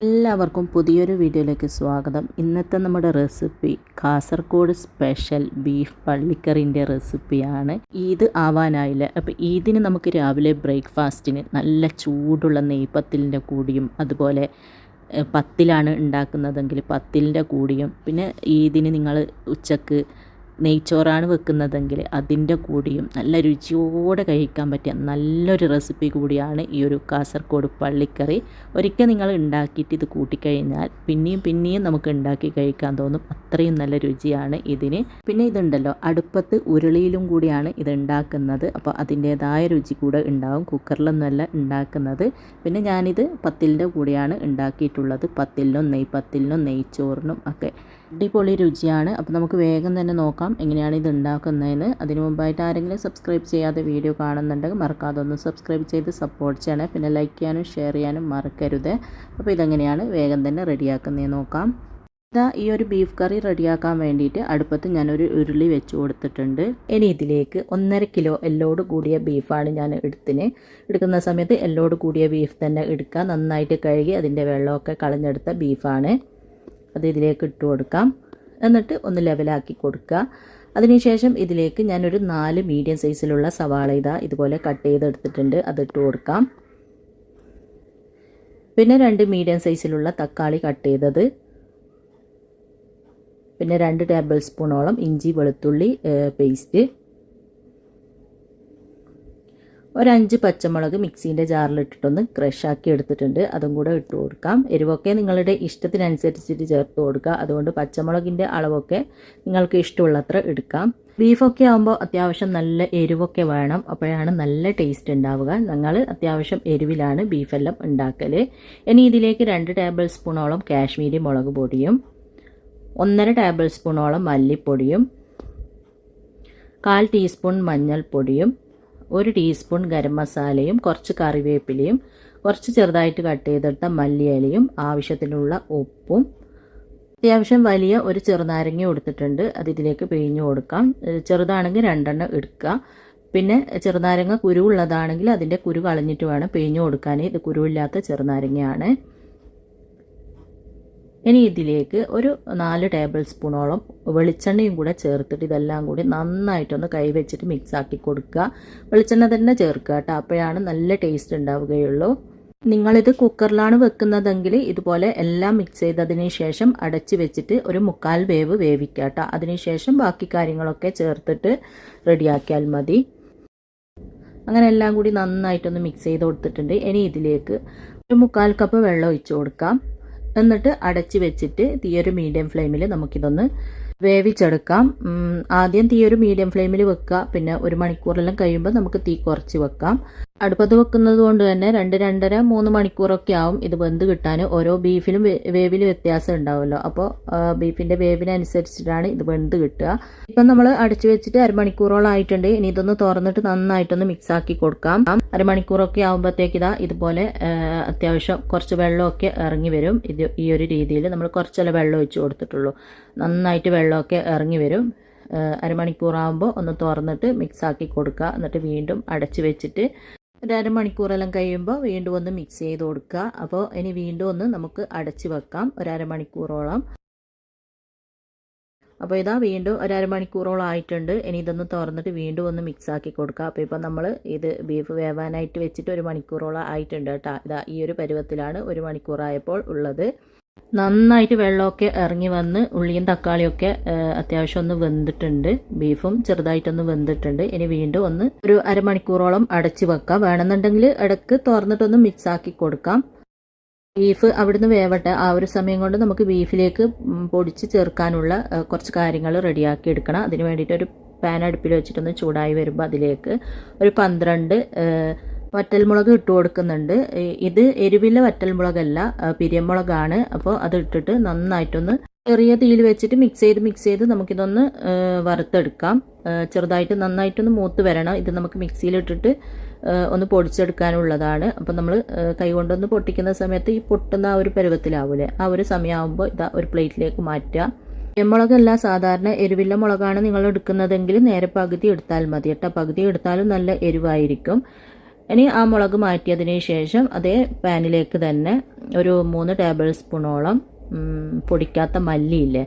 എല്ലാവർക്കും പുതിയൊരു വീഡിയോയിലേക്ക് സ്വാഗതം. ഇന്നത്തെ നമ്മുടെ റെസിപ്പി കാസർഗോഡ് സ്പെഷ്യൽ ബീഫ് പള്ളിക്കറിൻ്റെ റെസിപ്പിയാണ്. ഈദ് ആവാനായില്ല. അപ്പോൾ ഈദിന് നമുക്ക് രാവിലെ ബ്രേക്ക്ഫാസ്റ്റിന് നല്ല ചൂടുള്ള നെയ്പത്തിലിൻ്റെ കൂടിയും അതുപോലെ പത്തിലാണ് ഉണ്ടാക്കുന്നതെങ്കിൽ പത്തിലിൻ്റെ കൂടിയും പിന്നെ ഈദിന് നിങ്ങൾ ഉച്ചക്ക് നെയ്ച്ചോറാണ് വെക്കുന്നതെങ്കിൽ അതിൻ്റെ കൂടിയും നല്ല രുചിയോടെ കഴിക്കാൻ പറ്റിയ നല്ലൊരു റെസിപ്പി കൂടിയാണ് ഈ ഒരു കാസർഗോഡ് പള്ളിക്കറി. ഒരിക്കൽ നിങ്ങൾ ഉണ്ടാക്കിയിട്ട് ഇത് കൂട്ടിക്കഴിഞ്ഞാൽ പിന്നെയും നമുക്ക് ഉണ്ടാക്കി കഴിക്കാൻ തോന്നും. അത്രയും നല്ല രുചിയാണ് ഇതിന്. പിന്നെ ഇതുണ്ടല്ലോ, അടുപ്പത്ത് ഉരുളിയിലും കൂടിയാണ് ഇത് ഉണ്ടാക്കുന്നത്. അപ്പോൾ അതിൻ്റേതായ രുചി കൂടെ ഉണ്ടാവും. കുക്കറിലൊന്നുമല്ല ഉണ്ടാക്കുന്നത്. പിന്നെ ഞാനിത് പത്തിലിൻ്റെ കൂടെയാണ് ഉണ്ടാക്കിയിട്ടുള്ളത്. പത്തിലിനും നെയ്പത്തിലിനും നെയ്ച്ചോറിനും ഒക്കെ അടിപൊളി രുചിയാണ്. അപ്പോൾ നമുക്ക് വേഗം തന്നെ നോക്കാം എങ്ങനെയാണ് ഇത് ഉണ്ടാക്കുന്നതെന്ന്. അതിനു മുമ്പായിട്ട് ആരെങ്കിലും സബ്സ്ക്രൈബ് ചെയ്യാതെ വീഡിയോ കാണുന്നുണ്ടെങ്കിൽ മറക്കാതെ ഒന്ന് സബ്സ്ക്രൈബ് ചെയ്ത് സപ്പോർട്ട് ചെയ്യണേ. പിന്നെ ലൈക്ക് ചെയ്യാനും ഷെയർ ചെയ്യാനും മറക്കരുത്. അപ്പോൾ ഇതെങ്ങനെയാണ് വേഗം തന്നെ റെഡിയാക്കുന്നതെന്ന് നോക്കാം. ഈ ഒരു ബീഫ് കറി റെഡിയാക്കാൻ വേണ്ടിയിട്ട് അടുപ്പത്ത് ഞാനൊരു ഉരുളി വെച്ച് കൊടുത്തിട്ടുണ്ട്. ഇനി ഇതിലേക്ക് 1.5 കിലോ എല്ലോട് കൂടിയ ബീഫാണ് ഞാൻ എടുക്കുന്ന സമയത്ത് എല്ലോട് കൂടിയ ബീഫ് തന്നെ എടുക്കുക. നന്നായിട്ട് കഴുകി അതിൻ്റെ വെള്ളമൊക്കെ കളഞ്ഞെടുത്ത ബീഫാണ്. അത് ഇതിലേക്ക് ഇട്ട് കൊടുക്കാം. എന്നിട്ട് ഒന്ന് ലെവലാക്കി കൊടുക്കുക. അതിനുശേഷം ഇതിലേക്ക് ഞാനൊരു 4 മീഡിയം സൈസിലുള്ള സവാള ഇതുപോലെ കട്ട് ചെയ്തെടുത്തിട്ടുണ്ട്. അതിട്ട് കൊടുക്കാം. പിന്നെ 2 മീഡിയം സൈസിലുള്ള തക്കാളി കട്ട് ചെയ്തത്, പിന്നെ 2 ടേബിൾ സ്പൂണോളം ഇഞ്ചി വെളുത്തുള്ളി പേസ്റ്റ്, ഒരു 5 പച്ചമുളക് മിക്സീൻ്റെ ജാറിലിട്ടിട്ടൊന്ന് ക്രഷാക്കി എടുത്തിട്ടുണ്ട്. അതും കൂടെ ഇട്ട് കൊടുക്കാം. എരിവൊക്കെ നിങ്ങളുടെ ഇഷ്ടത്തിനനുസരിച്ചിട്ട് ചേർത്ത് കൊടുക്കുക. അതുകൊണ്ട് പച്ചമുളകിൻ്റെ അളവൊക്കെ നിങ്ങൾക്ക് ഇഷ്ടമുള്ളത്ര എടുക്കാം. ബീഫൊക്കെ ആകുമ്പോൾ അത്യാവശ്യം നല്ല എരിവൊക്കെ വേണം. അപ്പോഴാണ് നല്ല ടേസ്റ്റ് ഉണ്ടാവുക. ഞങ്ങൾ അത്യാവശ്യം എരിവിലാണ് ബീഫെല്ലാം ഉണ്ടാക്കൽ. ഇനി ഇതിലേക്ക് 2 ടേബിൾ സ്പൂണോളം കാശ്മീരി മുളക് പൊടിയും 1.5 ടേബിൾ സ്പൂണോളം മല്ലിപ്പൊടിയും 1/4 ടീസ്പൂൺ മഞ്ഞൾപ്പൊടിയും 1 ടീസ്പൂൺ ഗരം മസാലയും കുറച്ച് കറിവേപ്പിലയും കുറച്ച് ചെറുതായിട്ട് കട്ട് ചെയ്തെടുത്ത മല്ലിയിലയും ആവശ്യത്തിനുള്ള ഉപ്പും അത്യാവശ്യം വലിയ ഒരു ചെറുനാരങ്ങ എടുത്തിട്ടുണ്ട്. അത് ഇതിലേക്ക് പിഴിഞ്ഞു കൊടുക്കാം. ചെറുതാണെങ്കിൽ 2 എണ്ണം എടുക്കുക. പിന്നെ ചെറുനാരങ്ങ കുരുവുള്ളതാണെങ്കിൽ അതിൻ്റെ കുരു കളഞ്ഞിട്ട് വേണം പിഴിഞ്ഞു കൊടുക്കാൻ. ഇത് കുരുവില്ലാത്ത ചെറുനാരങ്ങയാണ്. ഇനി ഇതിലേക്ക് ഒരു 4 ടേബിൾ സ്പൂണോളം വെളിച്ചെണ്ണയും കൂടെ ചേർത്തിട്ട് ഇതെല്ലാം കൂടി നന്നായിട്ടൊന്ന് കൈവച്ചിട്ട് മിക്സ് ആക്കി കൊടുക്കുക. വെളിച്ചെണ്ണ തന്നെ ചേർക്കുക കേട്ടോ. അപ്പോഴാണ് നല്ല ടേസ്റ്റ് ഉണ്ടാവുകയുള്ളൂ. നിങ്ങളിത് കുക്കറിലാണ് വെക്കുന്നതെങ്കിൽ ഇതുപോലെ എല്ലാം മിക്സ് ചെയ്തതിന് ശേഷം അടച്ച് വെച്ചിട്ട് ഒരു 1/4 വേവ് വേവിക്കുക കേട്ടോ. അതിനുശേഷം ബാക്കി കാര്യങ്ങളൊക്കെ ചേർത്തിട്ട് റെഡിയാക്കിയാൽ മതി. അങ്ങനെ എല്ലാം കൂടി നന്നായിട്ടൊന്ന് മിക്സ് ചെയ്ത് കൊടുത്തിട്ടുണ്ട്. ഇനി ഇതിലേക്ക് ഒരു 1/4 കപ്പ് വെള്ളം ഒഴിച്ച് കൊടുക്കാം. എന്നിട്ട് അടച്ച് വെച്ചിട്ട് തീയൊരു മീഡിയം ഫ്ലെയിമിൽ നമുക്കിതൊന്ന് വേവിച്ചെടുക്കാം. ആദ്യം തീയൊരു മീഡിയം ഫ്ലെയിമിൽ വെക്കുക. പിന്നെ 1 മണിക്കൂറെല്ലാം കഴിയുമ്പോൾ നമുക്ക് തീ കുറച്ച് വെക്കാം. അടുപ്പത്ത് വെക്കുന്നത് കൊണ്ട് തന്നെ 2-2.5-3 മണിക്കൂറൊക്കെ ആവും ഇത് വെന്ത് കിട്ടാൻ. ഓരോ ബീഫിലും വേവിൽ വ്യത്യാസം ഉണ്ടാവുമല്ലോ. അപ്പോൾ ബീഫിൻ്റെ വേവിനനുസരിച്ചിട്ടാണ് ഇത് വെന്ത് കിട്ടുക. ഇപ്പം നമ്മൾ അടച്ചു വെച്ചിട്ട് അരമണിക്കൂറോളം ആയിട്ടുണ്ട്. ഇനി ഇതൊന്ന് തുറന്നിട്ട് നന്നായിട്ടൊന്ന് മിക്സ് ആക്കി കൊടുക്കാം. അരമണിക്കൂറൊക്കെ ആകുമ്പോഴത്തേക്ക് ഇതുപോലെ അത്യാവശ്യം കുറച്ച് വെള്ളമൊക്കെ ഇറങ്ങി വരും. ഈ ഒരു രീതിയിൽ നമ്മൾ കുറച്ചല്ലേ വെള്ളം ഒഴിച്ച് കൊടുത്തിട്ടുള്ളൂ. നന്നായിട്ട് വെള്ളമൊക്കെ ഇറങ്ങി വരും. അരമണിക്കൂറാകുമ്പോൾ ഒന്ന് തുറന്നിട്ട് മിക്സ് ആക്കി കൊടുക്കുക. എന്നിട്ട് വീണ്ടും അടച്ച് വെച്ചിട്ട് ഒരു അരമണിക്കൂറെല്ലാം കഴിയുമ്പോൾ വീണ്ടും ഒന്ന് മിക്സ് ചെയ്ത് കൊടുക്കുക. അപ്പോൾ ഇനി വീണ്ടും ഒന്ന് നമുക്ക് അടച്ച് വെക്കാം ഒരു അരമണിക്കൂറോളം. അപ്പോൾ വീണ്ടും ഒരു അരമണിക്കൂറോളം ആയിട്ടുണ്ട്. ഇനി ഇതൊന്ന് തുറന്നിട്ട് വീണ്ടും ഒന്ന് മിക്സ് ആക്കി കൊടുക്കുക. അപ്പോൾ ഇപ്പോൾ നമ്മൾ ഇത് ബീഫ് വേവാനായിട്ട് വെച്ചിട്ട് 1 മണിക്കൂറോളം ആയിട്ടുണ്ട് കേട്ടോ. ഈ ഒരു പരുവത്തിലാണ് 1 മണിക്കൂറായപ്പോൾ ഉള്ളത്. നന്നായിട്ട് വെള്ളമൊക്കെ ഇറങ്ങി വന്ന് ഉള്ളിയും തക്കാളിയൊക്കെ അത്യാവശ്യം ഒന്ന് വെന്തിട്ടുണ്ട്. ബീഫും ചെറുതായിട്ടൊന്ന് വെന്തിട്ടുണ്ട്. ഇനി വീണ്ടും ഒന്ന് ഒരു അരമണിക്കൂറോളം അടച്ച് വെക്കാം. വേണമെന്നുണ്ടെങ്കിൽ ഇടയ്ക്ക് തുറന്നിട്ടൊന്ന് മിക്സ് ആക്കി കൊടുക്കാം. ബീഫ് അവിടുന്ന് വേവട്ടെ. ആ ഒരു സമയം കൊണ്ട് നമുക്ക് ബീഫിലേക്ക് പൊടിച്ച് ചേർക്കാനുള്ള കുറച്ച് കാര്യങ്ങൾ റെഡിയാക്കി എടുക്കണം. അതിന് വേണ്ടിയിട്ട് ഒരു പാൻ അടുപ്പിൽ വെച്ചിട്ടൊന്ന് ചൂടായി വരുമ്പോൾ അതിലേക്ക് ഒരു 12 വറ്റൽമുളക് ഇട്ട് കൊടുക്കുന്നുണ്ട്. ഇത് എരിവിലെ വറ്റൽമുളകല്ല, പിരിയമുളകാണ്. അപ്പോൾ അത് ഇട്ടിട്ട് നന്നായിട്ടൊന്ന് ചെറിയ തീയിൽ വെച്ചിട്ട് മിക്സ് ചെയ്ത് നമുക്കിതൊന്ന് വറുത്തെടുക്കാം. ചെറുതായിട്ട് നന്നായിട്ടൊന്ന് മൂത്ത് വരണം. ഇത് നമുക്ക് മിക്സിയിലിട്ടിട്ട് ഒന്ന് പൊടിച്ചെടുക്കാനുള്ളതാണ്. അപ്പോൾ നമ്മൾ കൈ കൊണ്ടൊന്ന് പൊട്ടിക്കുന്ന സമയത്ത് ഈ പൊട്ടുന്ന ആ ഒരു പരുവത്തിലാവൂലേ, ആ ഒരു സമയമാകുമ്പോൾ ഒരു പ്ലേറ്റിലേക്ക് മാറ്റുക. മുളകല്ല, സാധാരണ എരിവില്ല മുളകാണ് നിങ്ങൾ എടുക്കുന്നതെങ്കിൽ നേരെ പകുതി എടുത്താൽ മതി കേട്ടോ. പകുതി എടുത്താലും നല്ല എരിവായിരിക്കും. ഇനി ആ മുളക് മാറ്റിയതിന് ശേഷം അതേ പാനിലേക്ക് തന്നെ ഒരു 3 ടേബിൾ സ്പൂണോളം പൊടിക്കാത്ത മല്ലിയില്ലേ,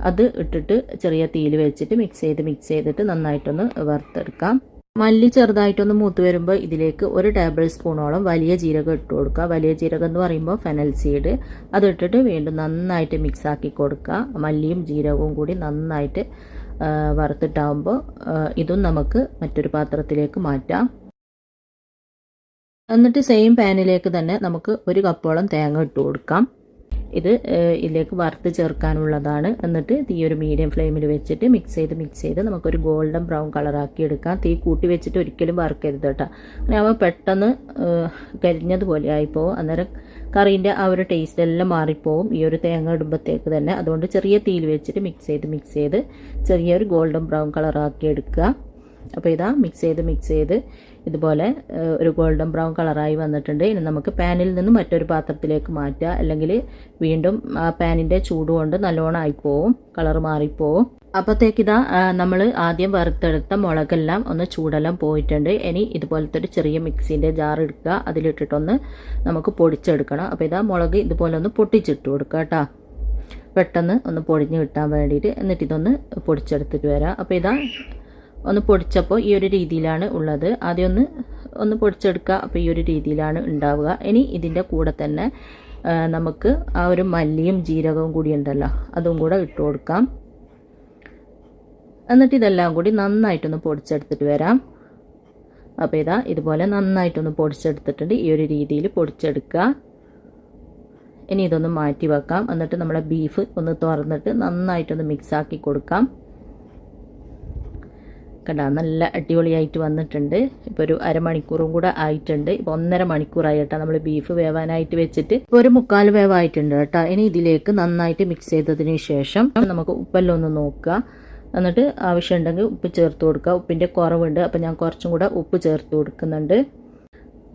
അത് ഇട്ടിട്ട് ചെറിയ തീയിൽ വെച്ചിട്ട് മിക്സ് ചെയ്തിട്ട് നന്നായിട്ടൊന്ന് വറുത്തെടുക്കാം. മല്ലി ചെറുതായിട്ടൊന്ന് മൂത്ത് വരുമ്പോൾ ഇതിലേക്ക് 1 ടേബിൾ സ്പൂണോളം വലിയ ജീരകം ഇട്ട് കൊടുക്കുക. വലിയ ജീരകം എന്ന് പറയുമ്പോൾ ഫെനൽ സീഡ്, അതിട്ടിട്ട് വീണ്ടും നന്നായിട്ട് മിക്സാക്കി കൊടുക്കുക. മല്ലിയും ജീരകവും കൂടി നന്നായിട്ട് വറുത്തിട്ടാകുമ്പോൾ ഇതും നമുക്ക് മറ്റൊരു പാത്രത്തിലേക്ക് മാറ്റാം. എന്നിട്ട് സെയിം പാനിലേക്ക് തന്നെ നമുക്ക് 1 കപ്പോളം തേങ്ങ ഇട്ട് കൊടുക്കാം. ഇത് ഇതിലേക്ക് വറുത്ത് ചേർക്കാനുള്ളതാണ്. എന്നിട്ട് തീ ഒരു മീഡിയം ഫ്ലെയിമിൽ വെച്ചിട്ട് മിക്സ് ചെയ്ത് നമുക്കൊരു ഗോൾഡൻ ബ്രൗൺ കളറാക്കി എടുക്കാം. തീ കൂട്ടി വെച്ചിട്ട് ഒരിക്കലും വറുക്കരുത് കേട്ടോ. അങ്ങനെ ആകുമ്പോൾ പെട്ടെന്ന് കരിഞ്ഞതുപോലെ ആയിപ്പോവും. അന്നേരം കറീൻ്റെ ആ ഒരു ടേസ്റ്റ് എല്ലാം മാറിപ്പോവും ഈ ഒരു തേങ്ങ ഇടുമ്പോഴത്തേക്ക് തന്നെ. അതുകൊണ്ട് ചെറിയ തീയിൽ വെച്ചിട്ട് മിക്സ് ചെയ്ത് ചെറിയൊരു ഗോൾഡൻ ബ്രൗൺ കളറാക്കി എടുക്കുക. അപ്പോൾ ഇതാ മിക്സ് ചെയ്ത് ഇതുപോലെ ഒരു ഗോൾഡൻ ബ്രൗൺ കളറായി വന്നിട്ടുണ്ട്. ഇനി നമുക്ക് പാനിൽ നിന്ന് മറ്റൊരു പാത്രത്തിലേക്ക് മാറ്റുക, അല്ലെങ്കിൽ വീണ്ടും ആ പാനിൻ്റെ ചൂട് കൊണ്ട് നല്ലോണം ആയിപ്പോവും, കളർ മാറിപ്പോവും. അപ്പോഴത്തേക്ക് ഇതാ നമ്മൾ ആദ്യം വറുത്തെടുത്ത മുളകെല്ലാം ഒന്ന് ചൂടെല്ലാം പോയിട്ടുണ്ട്. ഇനി ഇതുപോലത്തെ ഒരു ചെറിയ മിക്സിൻ്റെ ജാർ എടുക്കുക, അതിലിട്ടിട്ടൊന്ന് നമുക്ക് പൊടിച്ചെടുക്കണം. അപ്പോൾ ഇതാ മുളക് ഇതുപോലെ ഒന്ന് പൊട്ടിച്ചിട്ട് കൊടുക്കുക കേട്ടോ, പെട്ടെന്ന് ഒന്ന് പൊടിഞ്ഞ് കിട്ടാൻ വേണ്ടിയിട്ട്. എന്നിട്ട് ഇതൊന്ന് പൊടിച്ചെടുത്തിട്ട് വരാം. അപ്പോൾ ഇതാ ഒന്ന് പൊടിച്ചപ്പോൾ ഈ ഒരു രീതിയിലാണ് ഉള്ളത്. ആദ്യം ഒന്ന് പൊടിച്ചെടുക്കുക. അപ്പോൾ ഈ ഒരു രീതിയിലാണ് ഉണ്ടാവുക. ഇനി ഇതിൻ്റെ കൂടെ തന്നെ നമുക്ക് ആ ഒരു മല്ലിയും ജീരകവും കൂടി ഉണ്ടല്ലോ, അതും കൂടെ ഇട്ട് കൊടുക്കാം. എന്നിട്ട് ഇതെല്ലാം കൂടി നന്നായിട്ടൊന്ന് പൊടിച്ചെടുത്തിട്ട് വരാം. അപ്പോൾ ഇതാ ഇതുപോലെ നന്നായിട്ടൊന്ന് പൊടിച്ചെടുത്തിട്ടുണ്ട്. ഈ ഒരു രീതിയിൽ പൊടിച്ചെടുക്കുക. ഇനി ഇതൊന്ന് മാറ്റി വെക്കാം. എന്നിട്ട് നമ്മുടെ ബീഫ് ഒന്ന് തുറന്നിട്ട് നന്നായിട്ടൊന്ന് മിക്സാക്കി കൊടുക്കാം. കണ്ടാ നല്ല അടിപൊളിയായിട്ട് വന്നിട്ടുണ്ട്. ഇപ്പോൾ ഒരു അരമണിക്കൂറും കൂടെ ആയിട്ടുണ്ട്. ഇപ്പോൾ 1.5 മണിക്കൂറായി കേട്ടോ നമ്മൾ ബീഫ് വേവാനായിട്ട് വെച്ചിട്ട്. ഇപ്പോൾ ഒരു 3/4 വേവായിട്ടുണ്ട് കേട്ടോ. ഇനി ഇതിലേക്ക് നന്നായിട്ട് മിക്സ് ചെയ്തതിന് ശേഷം നമുക്ക് ഉപ്പെല്ലാം ഒന്ന് നോക്കുക. എന്നിട്ട് ആവശ്യമുണ്ടെങ്കിൽ ഉപ്പ് ചേർത്ത് കൊടുക്കുക. ഉപ്പിൻ്റെ കുറവുണ്ട്, അപ്പോൾ ഞാൻ കുറച്ചും കൂടെ ഉപ്പ് ചേർത്ത് കൊടുക്കുന്നുണ്ട്.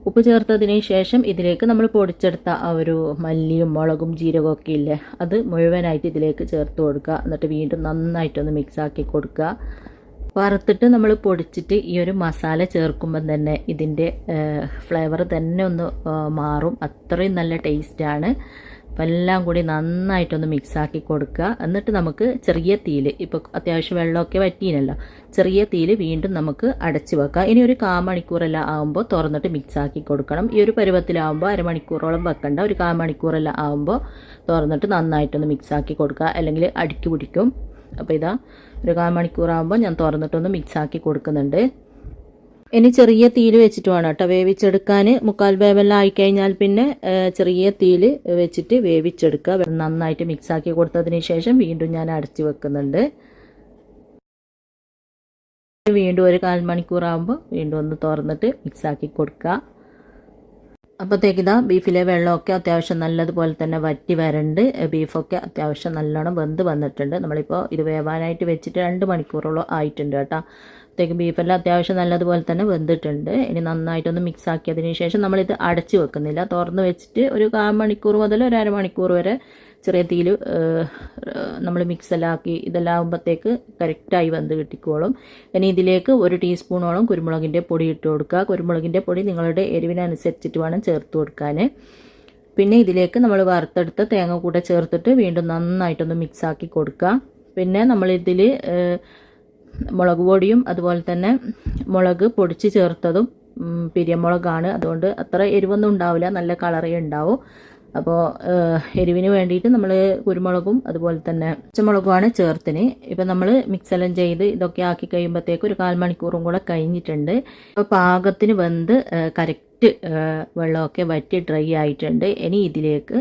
ഉപ്പ് ചേർത്തതിന് ശേഷം ഇതിലേക്ക് നമ്മൾ പൊടിച്ചെടുത്ത ആ ഒരു മല്ലിയും മുളകും ജീരകവും ഒക്കെ ഇല്ലേ, അത് മുഴുവനായിട്ട് ഇതിലേക്ക് ചേർത്ത് കൊടുക്കുക. എന്നിട്ട് വീണ്ടും നന്നായിട്ടൊന്ന് മിക്സാക്കി കൊടുക്കുക. വറുത്തിട്ട് നമ്മൾ പൊടിച്ചിട്ട് ഈ ഒരു മസാല ചേർക്കുമ്പം തന്നെ ഇതിൻ്റെ ഫ്ലേവർ തന്നെ ഒന്ന് മാറും. അത്രയും നല്ല ടേസ്റ്റാണ്. അപ്പം എല്ലാം കൂടി നന്നായിട്ടൊന്ന് മിക്സാക്കി കൊടുക്കുക. എന്നിട്ട് നമുക്ക് ചെറിയ തീയിൽ, ഇപ്പോൾ അത്യാവശ്യം വെള്ളമൊക്കെ വറ്റീനല്ലോ, ചെറിയ തീയിൽ വീണ്ടും നമുക്ക് അടച്ചു വെക്കാം. ഇനി ഒരു 1/4 മണിക്കൂറെല്ലാം ആകുമ്പോൾ തുറന്നിട്ട് മിക്സാക്കി കൊടുക്കണം. ഈ ഒരു പരുവത്തിലാവുമ്പോൾ അരമണിക്കൂറോളം വെക്കണ്ട, ഒരു 1/4 മണിക്കൂറെല്ലാം ആകുമ്പോൾ തുറന്നിട്ട് നന്നായിട്ടൊന്ന് മിക്സാക്കി കൊടുക്കുക, അല്ലെങ്കിൽ അടിക്ക് പിടിക്കും. അപ്പോൾ ഇതാ ഒരു 1/4 മണിക്കൂറാകുമ്പോൾ ഞാൻ തുറന്നിട്ടൊന്ന് മിക്സാക്കി കൊടുക്കുന്നുണ്ട്. ഇനി ചെറിയ തീയിൽ വെച്ചിട്ട് വേണം കേട്ടോ വേവിച്ചെടുക്കാൻ. 3/4 വേവെല്ലാം ആയിക്കഴിഞ്ഞാൽ പിന്നെ ചെറിയ തീയിൽ വെച്ചിട്ട് വേവിച്ചെടുക്കുക. നന്നായിട്ട് മിക്സാക്കി കൊടുത്തതിന് ശേഷം വീണ്ടും ഞാൻ അടച്ചു വെക്കുന്നുണ്ട്. വീണ്ടും ഒരു 1/4 മണിക്കൂറാകുമ്പോൾ വീണ്ടും ഒന്ന് തുറന്നിട്ട് മിക്സാക്കി കൊടുക്കുക. അപ്പോഴത്തേക്ക് ഇതാ ബീഫിലെ വെള്ളമൊക്കെ അത്യാവശ്യം നല്ലതുപോലെ തന്നെ വറ്റി വരണ്ട്. ബീഫൊക്കെ അത്യാവശ്യം നല്ലോണം വെന്ത് വന്നിട്ടുണ്ട്. നമ്മളിപ്പോൾ ഇത് വേവാനായിട്ട് വെച്ചിട്ട് 2 മണിക്കൂറോളം ആയിട്ടുണ്ട് കേട്ടോ. അപ്പോഴത്തേക്ക് ബീഫെല്ലാം അത്യാവശ്യം നല്ലതുപോലെ തന്നെ വെന്തിട്ടുണ്ട്. ഇനി നന്നായിട്ടൊന്ന് മിക്സ് ആക്കിയതിന് ശേഷം നമ്മളിത് അടച്ചു വെക്കുന്നില്ല, തുറന്ന് വെച്ചിട്ട് ഒരു 1/4 മണിക്കൂർ മുതൽ ഒരു അരമണിക്കൂർ വരെ ചെറിയ തീയിൽ നമ്മൾ മിക്സെല്ലാം ആക്കി ഇതെല്ലാം ആകുമ്പോഴത്തേക്ക് കറക്റ്റായി വെന്ത് കിട്ടിക്കോളും. ഇനി ഇതിലേക്ക് 1 ടീസ്പൂണോളം കുരുമുളകിൻ്റെ പൊടി ഇട്ട് കൊടുക്കുക. കുരുമുളകിൻ്റെ പൊടി നിങ്ങളുടെ എരിവിനനുസരിച്ചിട്ട് വേണം ചേർത്ത് കൊടുക്കാൻ. പിന്നെ ഇതിലേക്ക് നമ്മൾ വറുത്തെടുത്ത തേങ്ങ കൂടെ ചേർത്തിട്ട് വീണ്ടും നന്നായിട്ടൊന്ന് മിക്സാക്കി കൊടുക്കുക. പിന്നെ നമ്മളിതിൽ മുളക് പൊടിയും അതുപോലെ തന്നെ മുളക് പൊടിച്ച് ചേർത്തതും പിരിയമുളകാണ്. അതുകൊണ്ട് അത്ര എരിവൊന്നും ഉണ്ടാവില്ല, നല്ല കളറേ ഉണ്ടാവും. അപ്പോൾ എരിവിന് വേണ്ടിയിട്ട് നമ്മൾ കുരുമുളകും അതുപോലെ തന്നെ പച്ചമുളകുമാണ് ചേർത്തിന്. ഇപ്പം നമ്മൾ മിക്സെല്ലാം ചെയ്ത് ഇതൊക്കെ ആക്കി കഴിയുമ്പോഴത്തേക്ക് ഒരു 1/4 മണിക്കൂറും കൂടെ കഴിഞ്ഞിട്ടുണ്ട്. അപ്പോൾ പാകത്തിന് വെന്ത് കറക്റ്റ് വെള്ളമൊക്കെ വറ്റി ഡ്രൈ ആയിട്ടുണ്ട്. ഇനി ഇതിലേക്ക്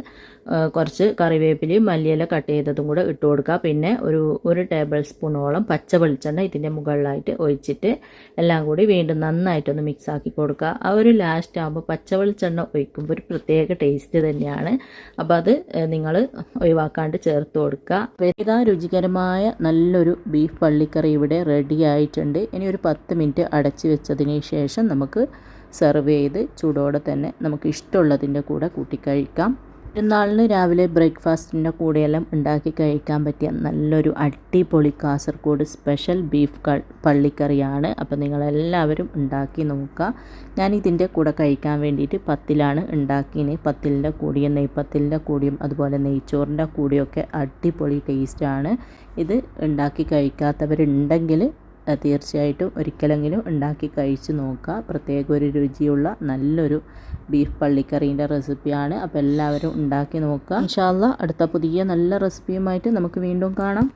കുറച്ച് കറിവേപ്പിലയും മല്ലിയില കട്ട് ചെയ്തതും കൂടെ ഇട്ട് കൊടുക്കുക. പിന്നെ ഒരു ടേബിൾ സ്പൂണോളം പച്ച വെളിച്ചെണ്ണ ഇതിൻ്റെ മുകളിലായിട്ട് ഒഴിച്ചിട്ട് എല്ലാം കൂടി വീണ്ടും നന്നായിട്ടൊന്ന് മിക്സ് ആക്കി കൊടുക്കുക. ആ ഒരു ലാസ്റ്റ് ആകുമ്പോൾ പച്ച വെളിച്ചെണ്ണ ഒഴിക്കുമ്പോൾ ഒരു പ്രത്യേക ടേസ്റ്റ് തന്നെയാണ്. അപ്പോൾ അത് നിങ്ങൾ ഒഴിവാക്കാണ്ട് ചേർത്ത് കൊടുക്കുക. ഇതാ രുചികരമായ നല്ലൊരു ബീഫ് പള്ളിക്കറി ഇവിടെ റെഡി ആയിട്ടുണ്ട്. ഇനി ഒരു 10 മിനിറ്റ് അടച്ചു വെച്ചതിന് ശേഷം നമുക്ക് സെർവ് ചെയ്ത് ചൂടോടെ തന്നെ നമുക്ക് ഇഷ്ടമുള്ളതിൻ്റെ കൂടെ കൂട്ടി കഴിക്കാം. പെരുന്നാളിന് രാവിലെ ബ്രേക്ക്ഫാസ്റ്റിൻ്റെ കൂടെയെല്ലാം ഉണ്ടാക്കി കഴിക്കാൻ പറ്റിയ നല്ലൊരു അടിപൊളി കാസർഗോഡ് സ്പെഷ്യൽ ബീഫ് പള്ളിക്കറിയാണ്. അപ്പോൾ നിങ്ങളെല്ലാവരും ഉണ്ടാക്കി നോക്കുക. ഞാൻ ഇതിൻ്റെ കൂടെ കഴിക്കാൻ വേണ്ടിയിട്ട് പത്തിലാണ് ഉണ്ടാക്കിയത്. പത്തിലിൻ്റെ കൂടിയും നെയ്പ്പത്തിലിൻ്റെ കൂടിയും അതുപോലെ നെയ്ച്ചോറിൻ്റെ കൂടിയൊക്കെ അടിപൊളി ടേസ്റ്റാണ്. ഇത് ഉണ്ടാക്കി കഴിക്കാത്തവരുണ്ടെങ്കിൽ തീർച്ചയായിട്ടും ഒരിക്കലെങ്കിലും ഉണ്ടാക്കി കഴിച്ച് നോക്കുക. പ്രത്യേക ഒരു രുചിയുള്ള നല്ലൊരു ബീഫ് പള്ളിക്കറീൻ്റെ റെസിപ്പിയാണ്. അപ്പോൾ എല്ലാവരും ഉണ്ടാക്കി നോക്കുക. ഇൻഷാ അല്ലാഹ് അടുത്ത പുതിയ നല്ല റെസിപ്പിയുമായിട്ട് നമുക്ക് വീണ്ടും കാണാം.